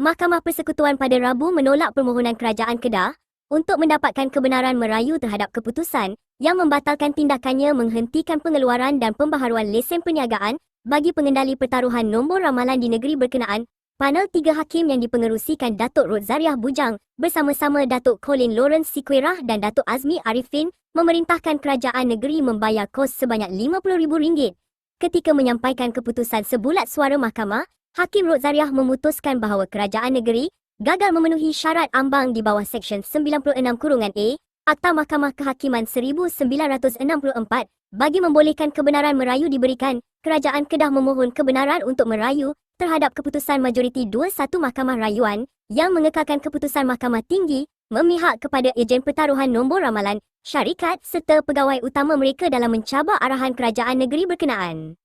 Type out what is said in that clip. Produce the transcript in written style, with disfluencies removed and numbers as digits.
Mahkamah Persekutuan pada Rabu menolak permohonan Kerajaan Kedah untuk mendapatkan kebenaran merayu terhadap keputusan yang membatalkan tindakannya menghentikan pengeluaran dan pembaharuan lesen perniagaan bagi pengendali pertaruhan nombor ramalan di negeri berkenaan. Panel 3 hakim yang dipengerusikan Datuk Rodzariah Bujang bersama-sama Datuk Colin Lawrence Siquerah dan Datuk Azmi Arifin memerintahkan kerajaan negeri membayar kos sebanyak RM50,000. Ketika menyampaikan keputusan sebulat suara mahkamah, Hakim Rodzariah memutuskan bahawa kerajaan negeri gagal memenuhi syarat ambang di bawah Seksyen 96(a) Akta Mahkamah Kehakiman 1964 bagi membolehkan kebenaran merayu diberikan. Kerajaan Kedah memohon kebenaran untuk merayu terhadap keputusan majoriti 2-1 Mahkamah Rayuan yang mengekalkan keputusan Mahkamah Tinggi memihak kepada ejen pertaruhan nombor ramalan, syarikat serta pegawai utama mereka dalam mencabar arahan kerajaan negeri berkenaan.